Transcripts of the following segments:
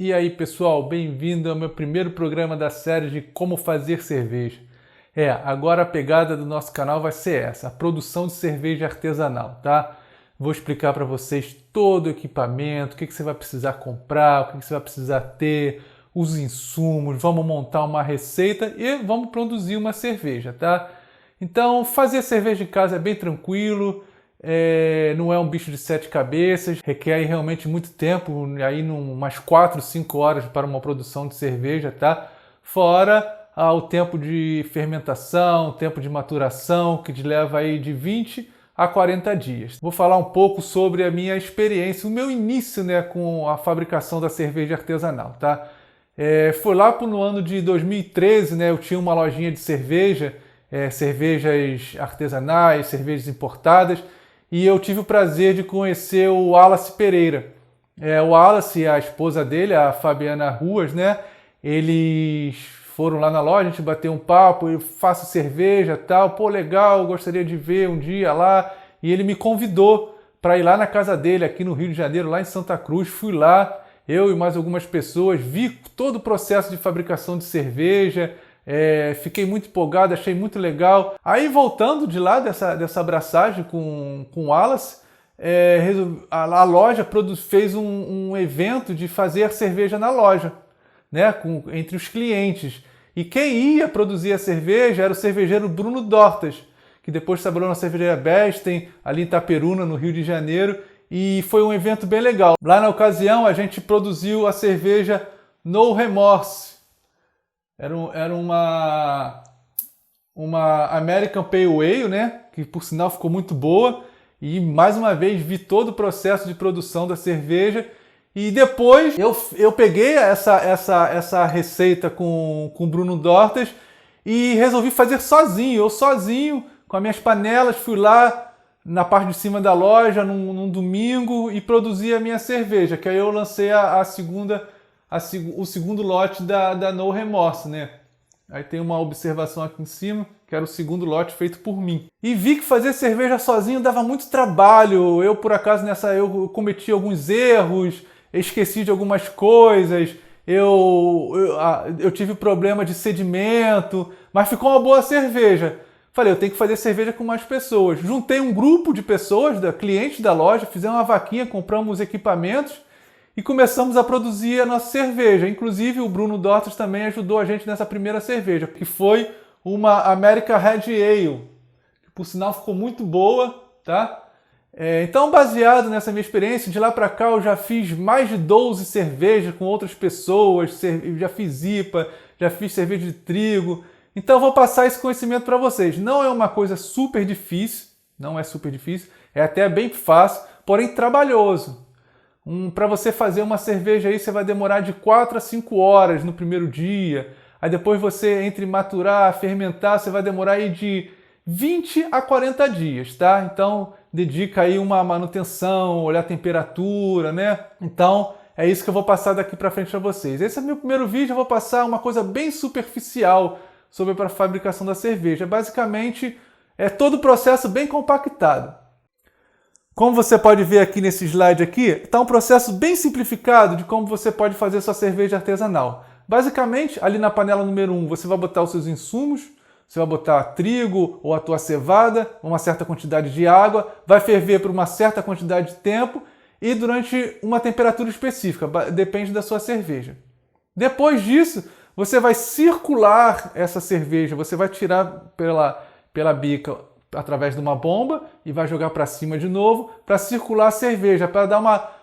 E aí, pessoal, bem-vindo ao meu primeiro programa da série de como fazer cerveja. Agora a pegada do nosso canal vai ser essa, a produção de cerveja artesanal, tá? Vou explicar para vocês todo o equipamento, o que você vai precisar comprar, o que você vai precisar ter, os insumos, vamos montar uma receita e vamos produzir uma cerveja, tá? Então, fazer cerveja em casa é bem tranquilo, não é um bicho de 7 cabeças, requer realmente muito tempo, aí umas 4, 5 horas para uma produção de cerveja, tá? Fora o tempo de fermentação, o tempo de maturação, que leva aí de 20 a 40 dias. Vou falar um pouco sobre a minha experiência, o meu início, né, com a fabricação da cerveja artesanal, tá? Foi lá no ano de 2013, né, eu tinha uma lojinha de cerveja, cervejas artesanais, cervejas importadas, e eu tive o prazer de conhecer o Wallace Pereira. O Wallace e a esposa dele, a Fabiana Ruas, né, eles foram lá na loja, a gente bateu um papo, eu faço cerveja e tal, pô, legal, gostaria de ver um dia lá, e ele me convidou para ir lá na casa dele, aqui no Rio de Janeiro, lá em Santa Cruz. Fui lá, eu e mais algumas pessoas, vi todo o processo de fabricação de cerveja, fiquei muito empolgado, achei muito legal. Aí, voltando de lá dessa abraçagem com o Wallace, a loja fez um evento de fazer cerveja na loja, né, entre os clientes. E quem ia produzir a cerveja era o cervejeiro Bruno Dortas, que depois trabalhou na cervejaria Besten, ali em Itaperuna, no Rio de Janeiro, e foi um evento bem legal. Lá na ocasião a gente produziu a cerveja No Remorse. Era uma American Pale Ale, né, que por sinal ficou muito boa, e mais uma vez vi todo o processo de produção da cerveja. E depois eu peguei essa receita com o Bruno Dortas e resolvi fazer sozinho. Eu sozinho, com as minhas panelas, fui lá na parte de cima da loja num domingo e produzi a minha cerveja, que aí eu lancei o segundo lote da No Remorse, né? Aí tem uma observação aqui em cima, que era o segundo lote feito por mim. E vi que fazer cerveja sozinho dava muito trabalho. Eu, por acaso, eu cometi alguns erros, esqueci de algumas coisas, eu tive problema de sedimento, mas ficou uma boa cerveja. Falei, eu tenho que fazer cerveja com mais pessoas. Juntei um grupo de pessoas, clientes da loja, fizemos uma vaquinha, compramos os equipamentos e começamos a produzir a nossa cerveja. Inclusive, o Bruno Dortas também ajudou a gente nessa primeira cerveja, que foi uma American Red Ale, que por sinal ficou muito boa, tá? Então, baseado nessa minha experiência, de lá para cá eu já fiz mais de 12 cervejas com outras pessoas, já fiz IPA, já fiz cerveja de trigo. Então eu vou passar esse conhecimento para vocês. Não é uma coisa super difícil, não é super difícil, é até bem fácil, porém trabalhoso. Para você fazer uma cerveja aí, você vai demorar de 4 a 5 horas no primeiro dia. Aí depois você, entre maturar, fermentar, você vai demorar aí de 20 a 40 dias, tá? Então, dedica aí uma manutenção, olhar a temperatura, né? Então, é isso que eu vou passar daqui para frente para vocês. Esse é o meu primeiro vídeo, eu vou passar uma coisa bem superficial sobre a fabricação da cerveja. Basicamente, é todo o processo bem compactado. Como você pode ver aqui nesse slide aqui, está um processo bem simplificado de como você pode fazer sua cerveja artesanal. Basicamente, ali na panela número 1, você vai botar os seus insumos, você vai botar trigo ou a tua cevada, uma certa quantidade de água, vai ferver por uma certa quantidade de tempo e durante uma temperatura específica, depende da sua cerveja. Depois disso, você vai circular essa cerveja, você vai tirar pela bica através de uma bomba e vai jogar para cima de novo para circular a cerveja, para dar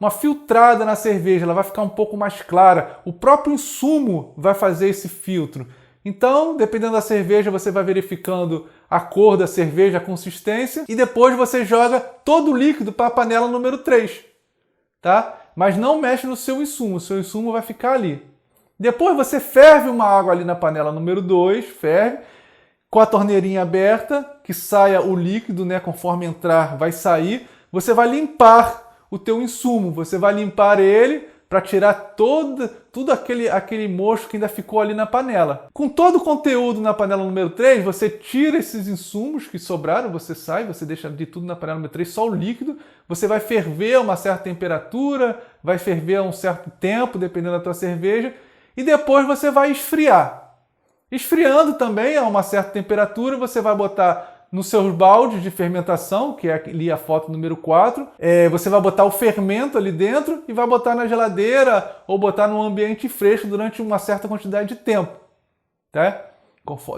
uma filtrada na cerveja, ela vai ficar um pouco mais clara. O próprio insumo vai fazer esse filtro. Então, dependendo da cerveja, você vai verificando a cor da cerveja, a consistência, e depois você joga todo o líquido para a panela número 3, tá? Mas não mexe no seu insumo, o seu insumo vai ficar ali. Depois você ferve uma água ali na panela número 2, ferve, com a torneirinha aberta, que saia o líquido, né? Conforme entrar, vai sair. Você vai limpar o teu insumo, você vai limpar ele para tirar tudo aquele mocho que ainda ficou ali na panela. Com todo o conteúdo na panela número 3, você tira esses insumos que sobraram, você deixa de tudo na panela número 3, só o líquido, você vai ferver a uma certa temperatura, vai ferver a um certo tempo, dependendo da tua cerveja, e depois você vai esfriar. Esfriando também a uma certa temperatura, você vai botar nos seus baldes de fermentação, que é ali a foto número 4, você vai botar o fermento ali dentro e vai botar na geladeira ou botar num ambiente fresco durante uma certa quantidade de tempo, tá?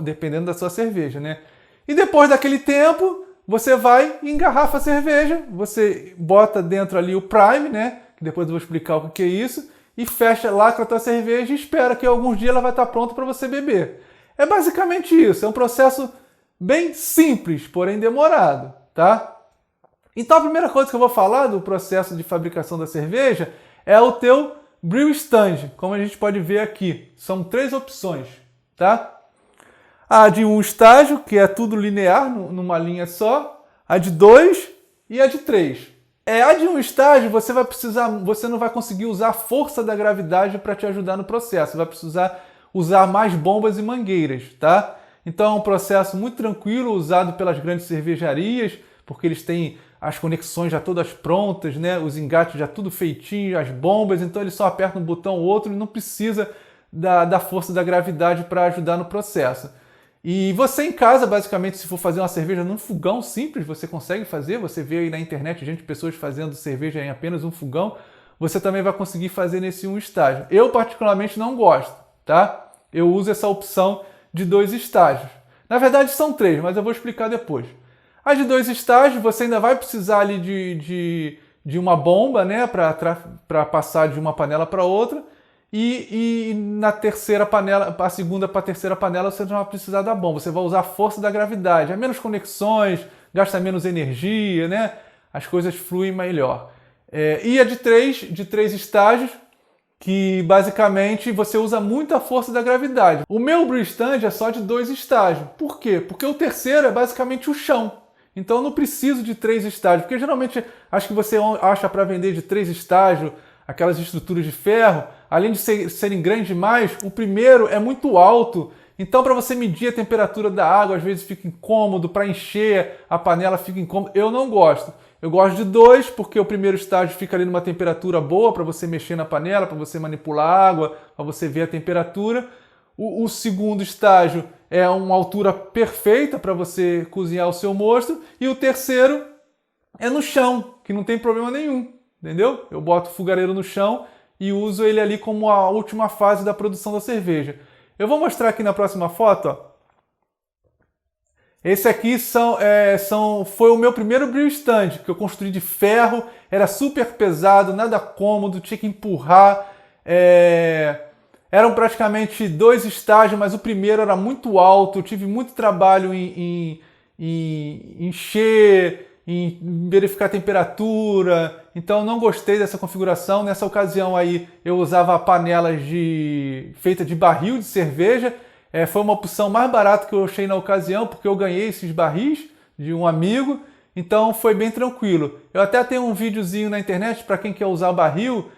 Dependendo da sua cerveja, né? E depois daquele tempo, você vai e engarrafa a cerveja, você bota dentro ali o prime, né? Que depois eu vou explicar o que é isso, e fecha lá com a tua cerveja e espera que alguns dias ela vai estar pronta para você beber. É basicamente isso, é um processo bem simples, porém demorado, tá? Então a primeira coisa que eu vou falar do processo de fabricação da cerveja é o teu brew stand, como a gente pode ver aqui. São 3 opções, tá? A de 1 estágio, que é tudo linear, numa linha só. A de 2 e a de 3. A de 1 estágio, você não vai conseguir usar a força da gravidade para te ajudar no processo. Você vai precisar usar mais bombas e mangueiras, tá? Então é um processo muito tranquilo, usado pelas grandes cervejarias, porque eles têm as conexões já todas prontas, né? Os engates já tudo feitinho, as bombas, então eles só apertam um botão ou outro e não precisa da força da gravidade para ajudar no processo. E você em casa, basicamente, se for fazer uma cerveja num fogão simples, você consegue fazer, você vê aí na internet pessoas fazendo cerveja em apenas um fogão, você também vai conseguir fazer nesse 1 estágio. Eu particularmente não gosto, tá? Eu uso essa opção de 2 estágios. Na verdade são 3, mas eu vou explicar depois. A de 2 estágios, você ainda vai precisar ali de uma bomba, né, para passar de uma panela para outra. E na terceira panela, a segunda para a terceira panela, você não vai precisar da bomba. Você vai usar a força da gravidade. Há menos conexões, gasta menos energia, né? As coisas fluem melhor. E a de 3 estágios, que basicamente você usa muito a força da gravidade. O meu brew stand é só de 2 estágios. Por quê? Porque o terceiro é basicamente o chão. Então eu não preciso de 3 estágios, porque geralmente acho que você acha para vender de 3 estágios aquelas estruturas de ferro, além de serem grandes demais, o primeiro é muito alto. Então para você medir a temperatura da água, às vezes fica incômodo, para encher a panela fica incômodo. Eu não gosto. Eu gosto de 2, porque o primeiro estágio fica ali numa temperatura boa para você mexer na panela, para você manipular a água, para você ver a temperatura. O segundo estágio é uma altura perfeita para você cozinhar o seu mosto. E o terceiro é no chão, que não tem problema nenhum, entendeu? Eu boto o fogareiro no chão e uso ele ali como a última fase da produção da cerveja. Eu vou mostrar aqui na próxima foto, ó. Esse aqui foi o meu primeiro brew stand, que eu construí de ferro, era super pesado, nada cômodo, tinha que empurrar. Eram praticamente 2 estágios, mas o primeiro era muito alto, eu tive muito trabalho em encher, em verificar a temperatura, então não gostei dessa configuração. Nessa ocasião aí eu usava panelas feitas de barril de cerveja. Foi uma opção mais barata que eu achei na ocasião, porque eu ganhei esses barris de um amigo, então foi bem tranquilo. Eu até tenho um videozinho na internet para quem quer usar barril,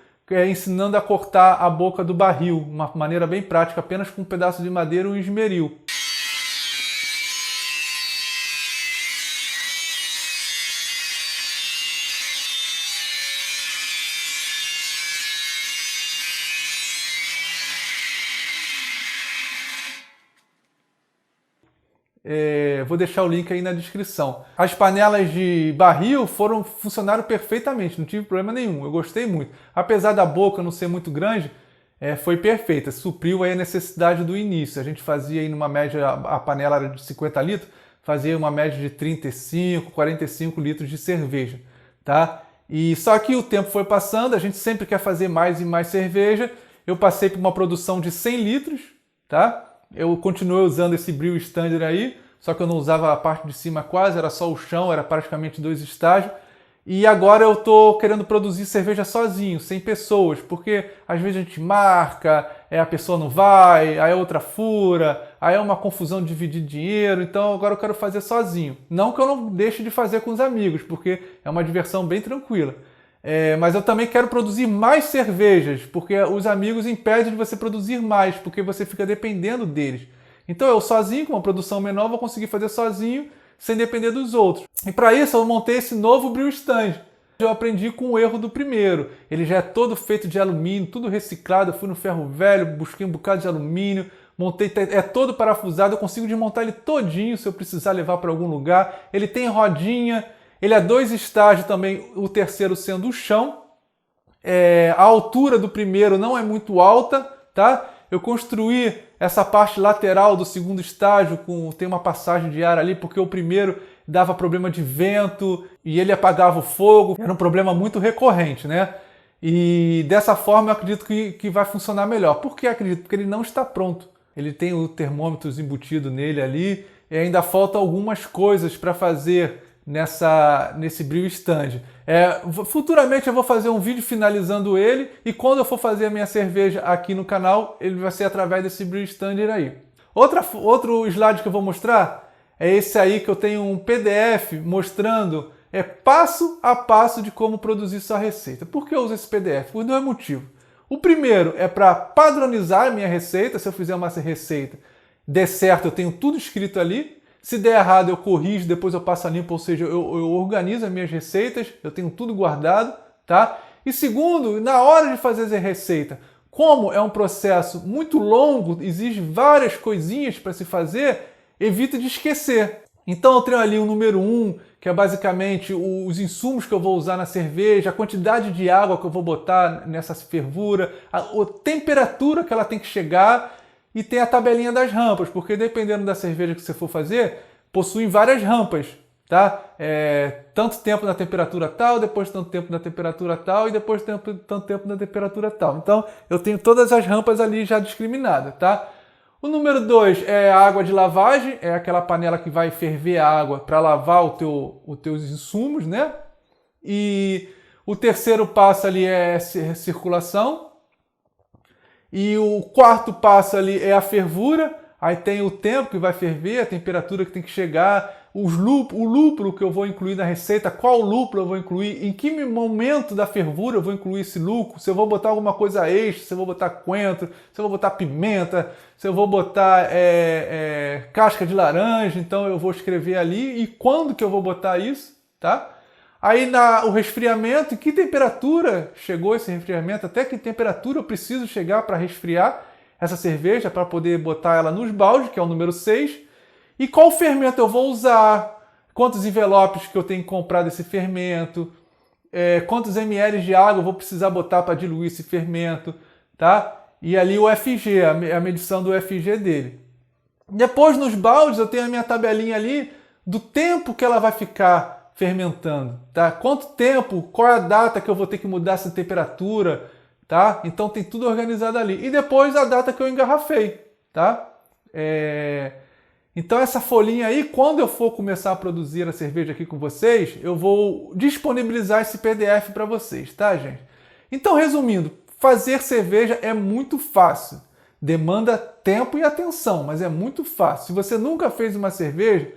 ensinando a cortar a boca do barril, uma maneira bem prática, apenas com um pedaço de madeira e um esmeril. Vou deixar o link aí na descrição. As panelas de barril funcionaram perfeitamente, não tive problema nenhum, eu gostei muito. Apesar da boca não ser muito grande, foi perfeita, supriu aí a necessidade do início. A gente fazia aí numa média, a panela era de 50 litros, fazia uma média de 35, 45 litros de cerveja, tá? E só que o tempo foi passando, a gente sempre quer fazer mais e mais cerveja. Eu passei por uma produção de 100 litros, tá? Eu continuei usando esse brew standard aí, só que eu não usava a parte de cima quase, era só o chão, era praticamente 2 estágios. E agora eu tô querendo produzir cerveja sozinho, sem pessoas, porque às vezes a gente marca, a pessoa não vai, aí a outra fura, aí é uma confusão de dividir dinheiro, então agora eu quero fazer sozinho. Não que eu não deixe de fazer com os amigos, porque é uma diversão bem tranquila. Mas eu também quero produzir mais cervejas, porque os amigos impedem de você produzir mais, porque você fica dependendo deles. Então eu sozinho, com uma produção menor, vou conseguir fazer sozinho, sem depender dos outros. E para isso eu montei esse novo brew stand. Eu aprendi com o erro do primeiro. Ele já é todo feito de alumínio, tudo reciclado. Eu fui no ferro velho, busquei um bocado de alumínio, montei, é todo parafusado. Eu consigo desmontar ele todinho se eu precisar levar para algum lugar. Ele tem rodinha, ele é 2 estágios também, o terceiro sendo o chão. A altura do primeiro não é muito alta, tá? Eu construí essa parte lateral do segundo estágio, tem uma passagem de ar ali, porque o primeiro dava problema de vento e ele apagava o fogo. Era um problema muito recorrente, né? E dessa forma eu acredito que vai funcionar melhor. Por que acredito? Porque ele não está pronto. Ele tem o termômetro embutido nele ali e ainda falta algumas coisas para fazer nesse Brew Stand. Futuramente eu vou fazer um vídeo finalizando ele e quando eu for fazer a minha cerveja aqui no canal, ele vai ser através desse Brew Stand aí. Outro slide que eu vou mostrar é esse aí, que eu tenho um PDF mostrando passo a passo de como produzir sua receita. Por que eu uso esse PDF? Por dois motivos. O primeiro é para padronizar a minha receita. Se eu fizer uma receita der certo, eu tenho tudo escrito ali. Se der errado, eu corrijo, depois eu passo a limpo, ou seja, eu organizo as minhas receitas, eu tenho tudo guardado, tá? E segundo, na hora de fazer a receita, como é um processo muito longo, exige várias coisinhas para se fazer, evita de esquecer. Então eu tenho ali o número 1, que é basicamente os insumos que eu vou usar na cerveja, a quantidade de água que eu vou botar nessa fervura, a temperatura que ela tem que chegar. E tem a tabelinha das rampas, porque dependendo da cerveja que você for fazer, possuem várias rampas, tá? Tanto tempo na temperatura tal, depois tanto tempo na temperatura tal e depois tanto tempo na temperatura tal. Então, eu tenho todas as rampas ali já discriminadas, tá? O número 2 é a água de lavagem, é aquela panela que vai ferver a água para lavar os teus insumos, né? E o terceiro passo ali é circulação. E o quarto passo ali é a fervura, aí tem o tempo que vai ferver, a temperatura que tem que chegar, o lúpulo que eu vou incluir na receita, qual lúpulo eu vou incluir, em que momento da fervura eu vou incluir esse lúpulo, se eu vou botar alguma coisa extra, se eu vou botar coentro, se eu vou botar pimenta, se eu vou botar casca de laranja, então eu vou escrever ali e quando que eu vou botar isso, tá? Aí o resfriamento, em que temperatura chegou esse resfriamento, até que temperatura eu preciso chegar para resfriar essa cerveja, para poder botar ela nos baldes, que é o número 6. E qual fermento eu vou usar, quantos envelopes que eu tenho que comprar desse fermento, quantos ml de água eu vou precisar botar para diluir esse fermento, tá? E ali o FG, a medição do FG dele. Depois nos baldes eu tenho a minha tabelinha ali do tempo que ela vai ficar fermentando, tá? Quanto tempo, qual é a data que eu vou ter que mudar essa temperatura, tá? Então tem tudo organizado ali. E depois a data que eu engarrafei, tá? Então essa folhinha aí, quando eu for começar a produzir a cerveja aqui com vocês, eu vou disponibilizar esse PDF para vocês, tá, gente? Então, resumindo, fazer cerveja é muito fácil. Demanda tempo e atenção, mas é muito fácil. Se você nunca fez uma cerveja,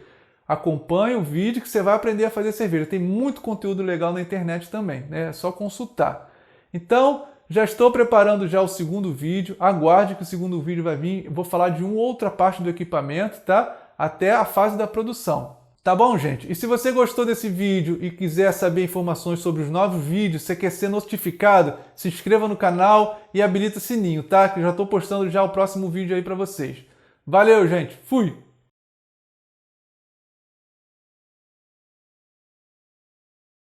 acompanhe o vídeo que você vai aprender a fazer cerveja. Tem muito conteúdo legal na internet também, né? É só consultar. Então, já estou preparando já o segundo vídeo. Aguarde que o segundo vídeo vai vir. Eu vou falar de uma outra parte do equipamento, tá? Até a fase da produção. Tá bom, gente? E se você gostou desse vídeo e quiser saber informações sobre os novos vídeos, você quer ser notificado, se inscreva no canal e habilita o sininho, tá? Que eu já estou postando já o próximo vídeo aí para vocês. Valeu, gente! Fui!